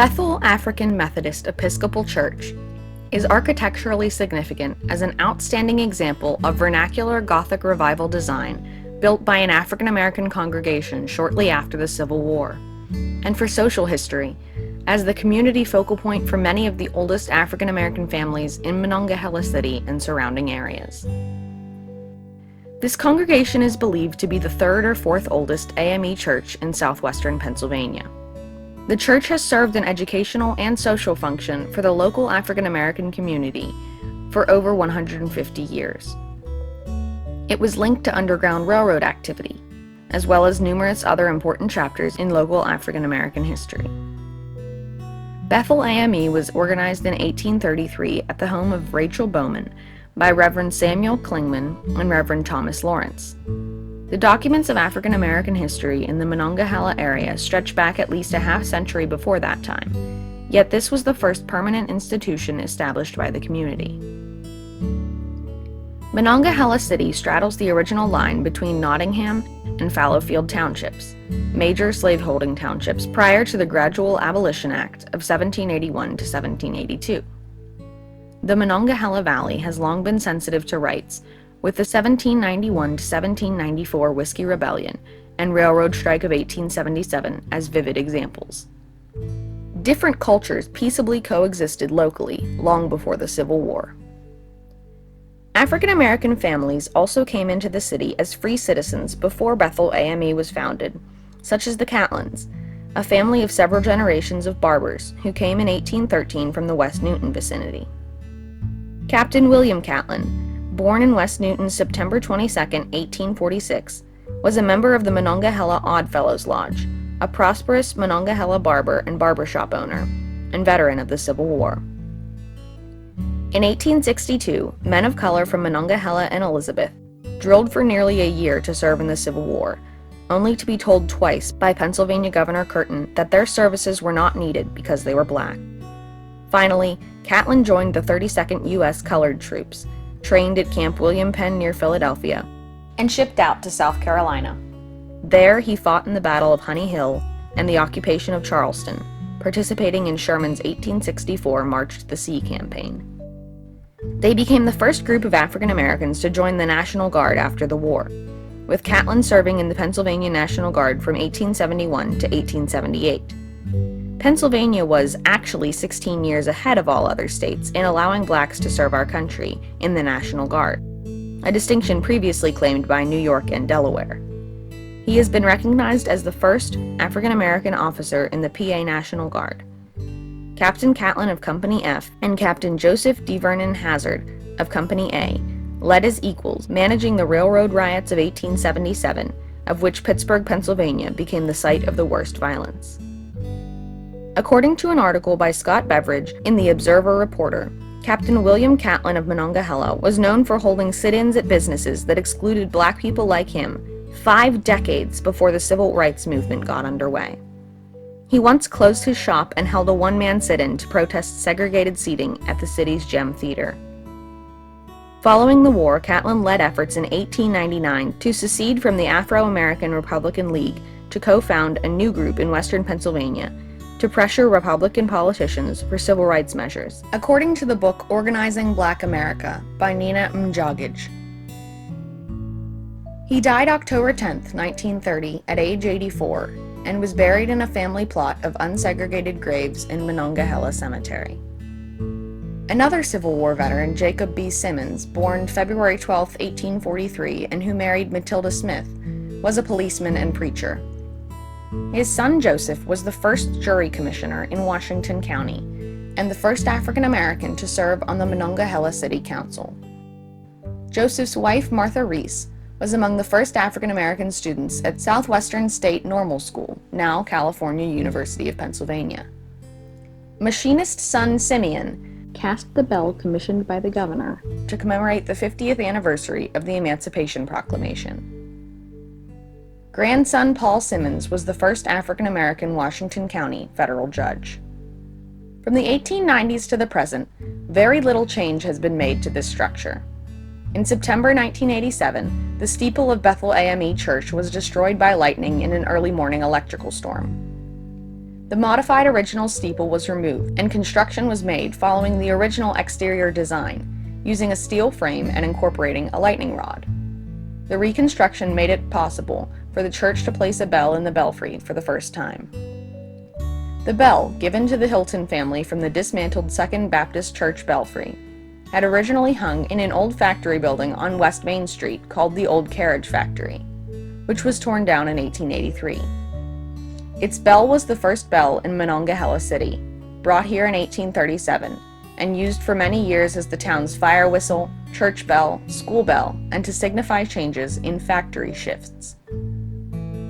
Bethel African Methodist Episcopal Church is architecturally significant as an outstanding example of vernacular Gothic Revival design built by an African American congregation shortly after the Civil War, and for social history, as the community focal point for many of the oldest African American families in Monongahela City and surrounding areas. This congregation is believed to be the third or fourth oldest AME church in southwestern Pennsylvania. The church has served an educational and social function for the local African American community for over 150 years. It was linked to Underground Railroad activity, as well as numerous other important chapters in local African American history. Bethel AME was organized in 1833 at the home of Rachel Bowman by Reverend Samuel Klingman and Reverend Thomas Lawrence. The documents of African American history in the Monongahela area stretch back at least a half-century before that time, yet this was the first permanent institution established by the community. Monongahela City straddles the original line between Nottingham and Fallowfield townships, major slaveholding townships prior to the Gradual Abolition Act of 1781 to 1782. The Monongahela Valley has long been sensitive to rights, with the 1791 to 1794 Whiskey Rebellion and Railroad Strike of 1877 as vivid examples. Different cultures peaceably coexisted locally long before the Civil War. African American families also came into the city as free citizens before Bethel AME was founded, such as the Catlins, a family of several generations of barbers who came in 1813 from the West Newton vicinity. Captain William Catlin, born in West Newton September 22, 1846, was a member of the Monongahela Oddfellows Lodge, a prosperous Monongahela barber and barbershop owner, and veteran of the Civil War. In 1862, men of color from Monongahela and Elizabeth drilled for nearly a year to serve in the Civil War, only to be told twice by Pennsylvania Governor Curtin that their services were not needed because they were black. Finally, Catlin joined the 32nd U.S. Colored Troops, trained at Camp William Penn near Philadelphia, and shipped out to South Carolina. There, he fought in the Battle of Honey Hill and the occupation of Charleston, participating in Sherman's 1864 March to the Sea campaign. They became the first group of African Americans to join the National Guard after the war, with Catlin serving in the Pennsylvania National Guard from 1871 to 1878. Pennsylvania was actually 16 years ahead of all other states in allowing blacks to serve our country in the National Guard, a distinction previously claimed by New York and Delaware. He has been recognized as the first African American officer in the PA National Guard. Captain Catlin of Company F and Captain Joseph D. Vernon Hazard of Company A led as equals, managing the railroad riots of 1877, of which Pittsburgh, Pennsylvania became the site of the worst violence. According to an article by Scott Beveridge in the Observer Reporter, Captain William Catlin of Monongahela was known for holding sit-ins at businesses that excluded black people like him 5 decades before the civil rights movement got underway. He once closed his shop and held a one-man sit-in to protest segregated seating at the city's Gem Theater. Following the war, Catlin led efforts in 1899 to secede from the Afro-American Republican League to co-found a new group in western Pennsylvania to pressure Republican politicians for civil rights measures, according to the book Organizing Black America by Nina Mjagij. He died October 10, 1930, at age 84, and was buried in a family plot of unsegregated graves in Monongahela Cemetery. Another Civil War veteran, Jacob B. Simmons, born February 12, 1843, and who married Matilda Smith, was a policeman and preacher. His son Joseph was the first jury commissioner in Washington County, and the first African American to serve on the Monongahela City Council. Joseph's wife, Martha Reese, was among the first African American students at Southwestern State Normal School, now California University of Pennsylvania. Machinist son Simeon cast the bell commissioned by the governor to commemorate the 50th anniversary of the Emancipation Proclamation. Grandson Paul Simmons was the first African American Washington County federal judge. From the 1890s to the present, very little change has been made to this structure. In September 1987, the steeple of Bethel AME Church was destroyed by lightning in an early morning electrical storm. The modified original steeple was removed, and construction was made following the original exterior design, using a steel frame and incorporating a lightning rod. The reconstruction made it possible for the church to place a bell in the belfry for the first time. The bell, given to the Hilton family from the dismantled Second Baptist Church belfry, had originally hung in an old factory building on West Main Street called the Old Carriage Factory, which was torn down in 1883. Its bell was the first bell in Monongahela City, brought here in 1837, and used for many years as the town's fire whistle, church bell, school bell, and to signify changes in factory shifts.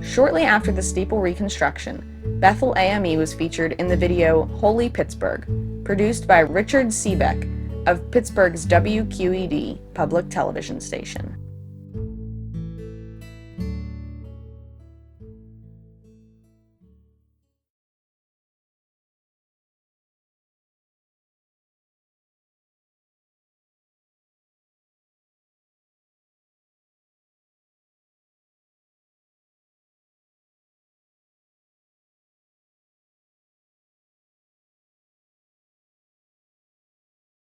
Shortly after the steeple reconstruction, Bethel AME was featured in the video Holy Pittsburgh, produced by Richard Seebeck of Pittsburgh's WQED public television station.